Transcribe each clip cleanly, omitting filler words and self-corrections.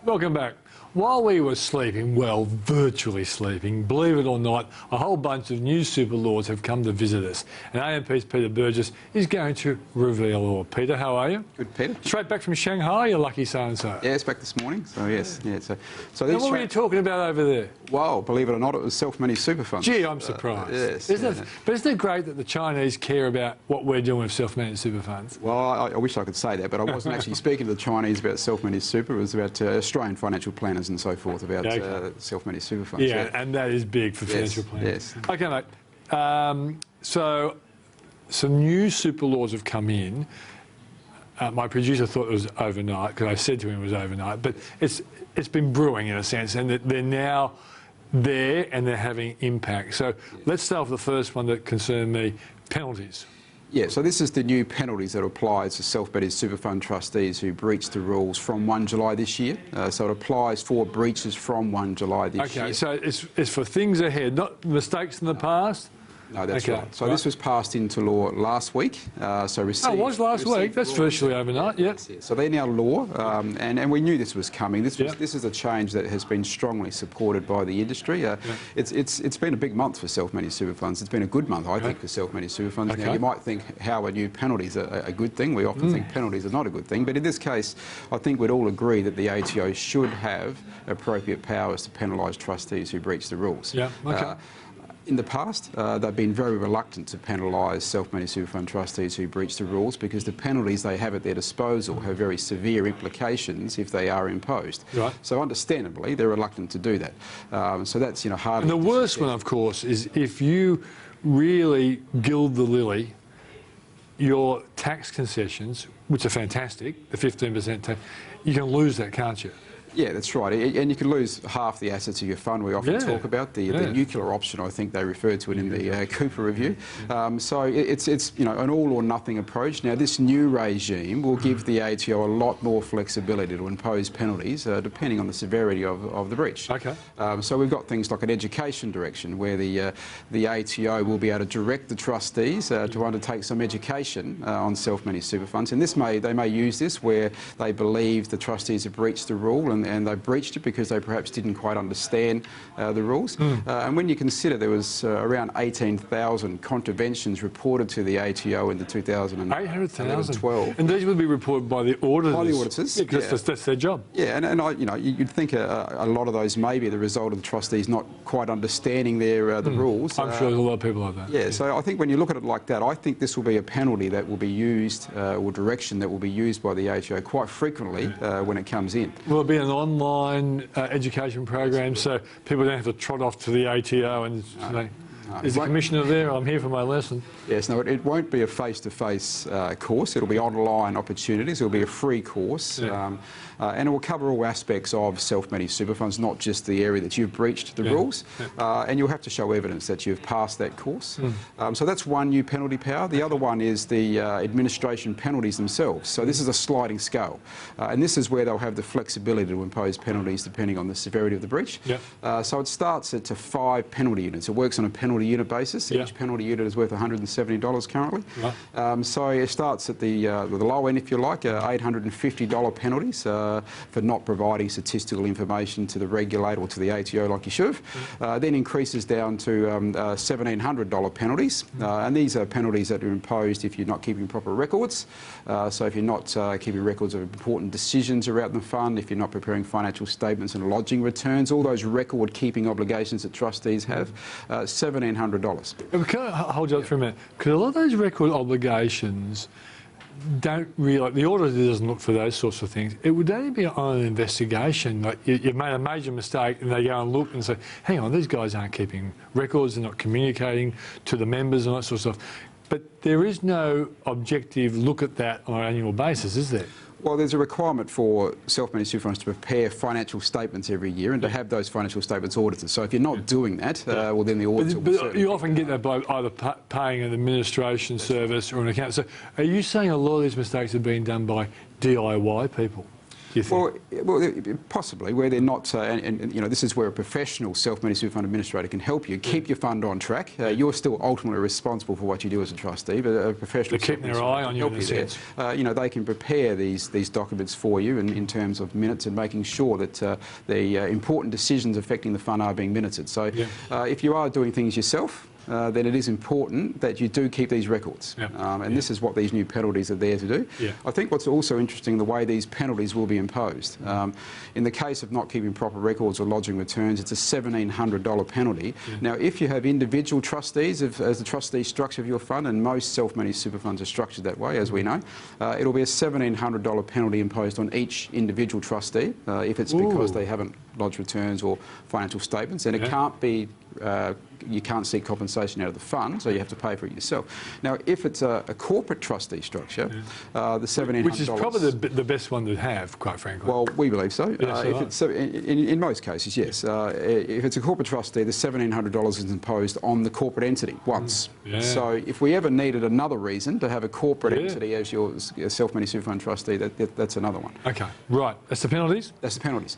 Welcome back. While we were sleeping, well, virtually sleeping, believe it or not, a whole bunch of new super lords have come to visit us. And AMP's Peter Burgess is going to reveal all. Peter, how are you? Good, Peter. Straight back from Shanghai, you lucky so-and-so. Yeah, it's back this morning, so yes. Yeah, so and what were you talking about over there? Well, believe it or not, it was self-managed super funds. Gee, I'm surprised. Yes. But isn't it great that the Chinese care about what we're doing with self-managed super funds? Well, I wish I could say that, but I wasn't actually speaking to the Chinese about self-managed super. It was about Australian financial planners and so forth, about self-managed super funds. Yeah, and that is big for financial planners. Yes. OK, mate. So some new super laws have come in. My producer thought it was overnight, because I said to him it was overnight, but it's been brewing in a sense, and they're now there and they're having impact. So let's start with the first one that concerned me, penalties. Yeah, so this is the new penalties that apply to self-managed super fund trustees who breach the rules from 1 July this year. So it applies for breaches from 1 July this year. OK, so it's for things ahead, not mistakes in the past? No, that's right. So this was passed into law last week. So received, it was last week. That's virtually overnight. Yeah. So they're now law, and we knew this was coming. This is a change that has been strongly supported by the industry. It's been a big month for self-managed super funds. It's been a good month, I think, for self-managed super funds. Now you might think, how are new penalties a good thing? We often think penalties are not a good thing, but in this case, I think we'd all agree that the ATO should have appropriate powers to penalise trustees who breach the rules. Yeah. Okay. In the past, they've been very reluctant to penalise self-managed super fund trustees who breach the rules because the penalties they have at their disposal have very severe implications if they are imposed. Right. So understandably, they're reluctant to do that. So that's, hard. And the worst one, of course, is if you really gild the lily, your tax concessions, which are fantastic, the 15% tax, you can lose that, can't you? Yeah, that's right. And you can lose half the assets of your fund. We often talk about the nuclear option. I think they referred to it in the Cooper Review. So it's an all or nothing approach. Now, this new regime will give the ATO a lot more flexibility to impose penalties depending on the severity of the breach. Okay. So we've got things like an education direction where the ATO will be able to direct the trustees to undertake some education on self-managed super funds. And they may use this where they believe the trustees have breached the rule and they breached it because they perhaps didn't quite understand the rules. And when you consider there was around 18,000 contraventions reported to the ATO in the 2012. And these would be reported by the auditors? By the auditors. Yeah, because that's their job. Yeah, and you'd think a lot of those may be the result of the trustees not quite understanding the rules. I'm sure there's a lot of people like that. Yeah, so I think when you look at it like that, I think this will be a penalty that will be used, or direction that will be used by the ATO quite frequently when it comes in. Will it be an online education program so people don't have to trot off to the ATO and say, is the Commissioner there? I'm here for my lesson. Yes, no, it won't be a face-to-face course. It'll be online opportunities. It'll be a free course. And it will cover all aspects of self-managed super funds, not just the area that you've breached the rules. And you'll have to show evidence that you've passed that course. So that's one new penalty power. The other one is the administration penalties themselves. So this is a sliding scale. And this is where they'll have the flexibility to impose penalties depending on the severity of the breach. So it starts at 5 penalty units. It works on a penalty unit basis. Each penalty unit is worth $170 currently. So it starts at the low end, if you like, $850 penalties for not providing statistical information to the regulator or to the ATO like you should have. Then increases down to $1,700 penalties. And these are penalties that are imposed if you're not keeping proper records. So if you're not keeping records of important decisions around the fund, if you're not preparing financial statements and lodging returns, all those record-keeping obligations that trustees have, $1,700. Can I hold you up for a minute? Because a lot of those record obligations don't really, the auditor doesn't look for those sorts of things. It would only be on an investigation, like you've made a major mistake and they go and look and say, hang on, these guys aren't keeping records, they're not communicating to the members and that sort of stuff. But there is no objective look at that on an annual basis, is there? Well, there's a requirement for self-managed super funds to prepare financial statements every year and to have those financial statements audited. So if you're not doing that, well, then the auditor will certainly... You often get that by either paying an administration service or an account. So are you saying a lot of these mistakes are being done by DIY people? you think? Well, possibly, where they're not, and you know, this is where a professional self-managed super fund administrator can help you keep your fund on track. You're still ultimately responsible for what you do as a trustee, but a professional They're keeping their eye on you in a sense. You know, they can prepare these documents for you in terms of minutes and making sure that the important decisions affecting the fund are being minuted. So if you are doing things yourself, then it is important that you do keep these records. And this is what these new penalties are there to do. I think what's also interesting, the way these penalties will be imposed. In the case of not keeping proper records or lodging returns, it's a $1,700 penalty. Now, if you have individual trustees as the trustee structure of your fund, and most self-managed super funds are structured that way, as we know, it'll be a $1,700 penalty imposed on each individual trustee if it's because they haven't lodged returns or financial statements, and it can't be you can't seek compensation out of the fund, so you have to pay for it yourself. Now, if it's a corporate trustee structure, the $1,700... Which is probably the best one to have, quite frankly. Well, we believe so. If it's, in most cases, yes. If it's a corporate trustee, the $1,700 is imposed on the corporate entity once. So if we ever needed another reason to have a corporate entity as your self-managed super fund trustee, that's another one. Okay, right. That's the penalties? That's the penalties.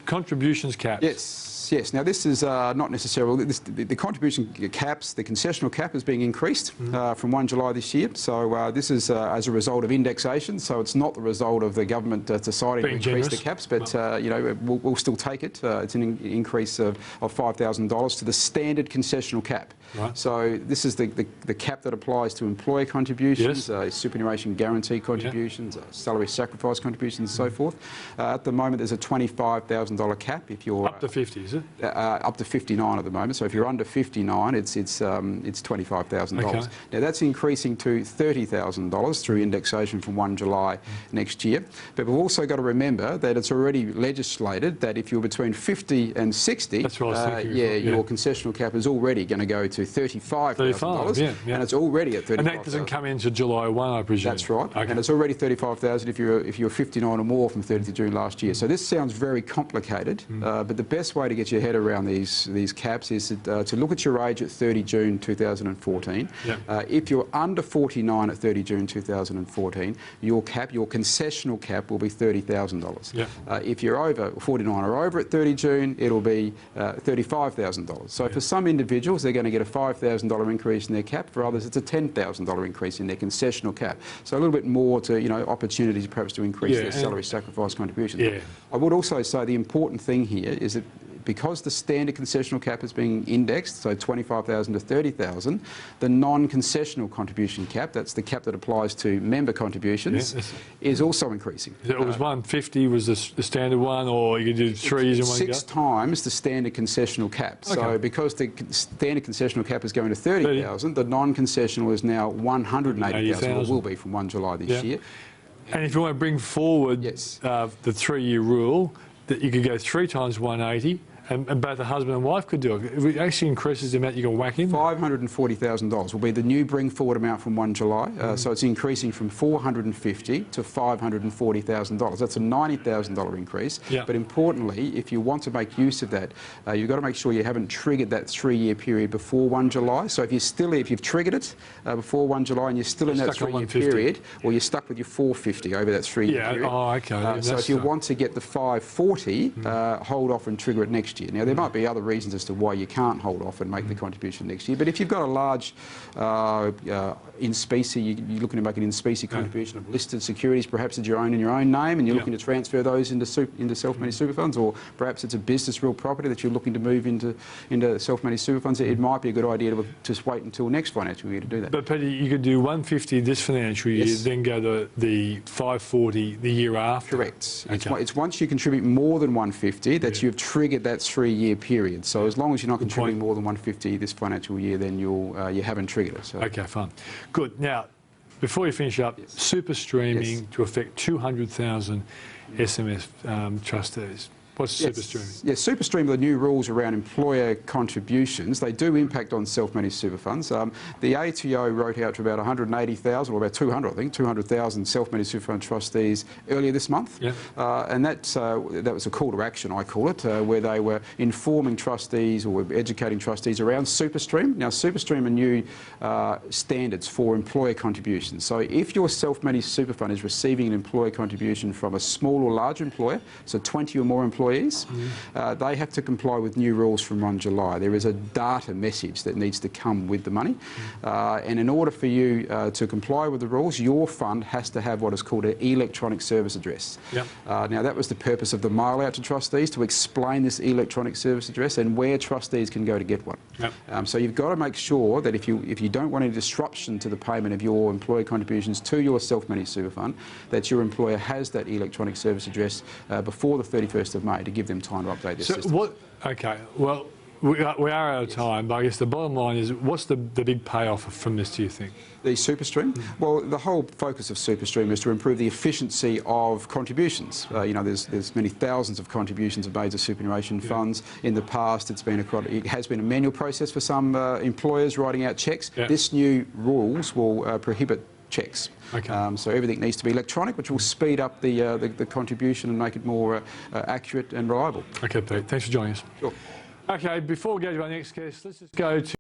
Contributions caps. Yes. Now, this is not necessarily... The contribution caps, the concessional cap is being increased from 1 July this year. So this is as a result of indexation. So it's not the result of the government deciding to increase the caps, but you know, we'll still take it. It's an increase of $5,000 to the standard concessional cap. So this is the cap that applies to employer contributions, superannuation guarantee contributions, salary sacrifice contributions, and so forth. At the moment, there's a $25,000 cap if you're... Up to 50, is it? Up to 59 at the moment. So if you're under 59, it's $25,000. Now that's increasing to $30,000 through indexation from 1 July next year. But we've also got to remember that it's already legislated that if you're between 50 and 60, your concessional cap is already going to go to $35,000, and it's already at $35,000. And that doesn't come into July 1, I presume. That's right. And it's already $35,000 if you're 59 or more from 30th of June last year. So this sounds very complicated, but the best way to get your head around these caps is to look at your age at 30 June 2014. If you're under 49 at 30 June 2014, your concessional cap will be $30,000. If you're over 49 or over at 30 June, it'll be $35,000. So for some individuals, they're going to get a $5,000 increase in their cap. For others, it's a $10,000 increase in their concessional cap. So a little bit more to, you know, opportunities perhaps to increase their salary sacrifice contributions. I would also say the important thing here is that because the standard concessional cap is being indexed, so $25,000 to $30,000, the non-concessional contribution cap, that's the cap that applies to member contributions, is also increasing. It was 150 was the standard one, or you could do 3 years in one go? 6 times the standard concessional cap. So because the standard concessional cap is going to 30,000, the non-concessional is now 180,000, or will be from 1 July this year. And if you want to bring forward the 3-year rule, that you could go 3 times 180, and both the husband and wife could do it. It actually increases the amount you can whack in. $540,000 will be the new bring forward amount from 1 July. So it's increasing from $450,000 to $540,000. That's a $90,000 increase. But importantly, if you want to make use of that, you've got to make sure you haven't triggered that 3-year period before 1 July. So if you've triggered it before 1 July and you're still in that 3-year period, or you're stuck with your $450 over that 3-year period. So if you want to get the $540, hold off and trigger it next year. Now, there might be other reasons as to why you can't hold off and make the contribution next year, but if you've got a large in-specie, you're looking to make an in-specie contribution of listed securities, perhaps it's your own in your own name, and you're looking to transfer those into self-managed super funds, or perhaps it's a business real property that you're looking to move into self-managed super funds, it might be a good idea to just wait until next financial year to do that. But Peter, you could do 150 this financial year, then go to the 540 the year after. Correct. It's once you contribute more than 150 that you've triggered that 3-year period. So as long as you're not contributing more than 150 this financial year, then you haven't triggered it. So. Okay, fine. Good. Now, before you finish up, super streaming to affect 200,000 SMS trustees. What's SuperStream? Yes, SuperStream are the new rules around employer contributions. They do impact on self-managed super funds. The ATO wrote out to about 180,000, or about 200, I think, 200,000 self-managed super fund trustees earlier this month. Yeah. And that was a call to action, I call it, where they were informing trustees or educating trustees around SuperStream. Now, SuperStream are new standards for employer contributions. So if your self-managed super fund is receiving an employer contribution from a small or large employer, so 20 or more employees, they have to comply with new rules from 1 July. There is a data message that needs to come with the money. And in order for you to comply with the rules, your fund has to have what is called an electronic service address. Yep. Now, that was the purpose of the mail out to trustees, to explain this electronic service address and where trustees can go to get one. Yep. So you've got to make sure that if you don't want any disruption to the payment of your employer contributions to your self-managed super fund, that your employer has that electronic service address before the 31st of May to give them time to update their system. Okay, well, we are out of time, but I guess the bottom line is, what's the big payoff from this, do you think? The SuperStream? Well, the whole focus of SuperStream is to improve the efficiency of contributions. You know, there's many thousands of contributions made to superannuation funds. In the past, it has been a manual process for some employers writing out cheques. This new rules will prohibit checks. Okay. So everything needs to be electronic, which will speed up the contribution and make it more accurate and reliable. Okay, Pete, thanks for joining us. Sure. Okay, before we go to our next guest, let's just go to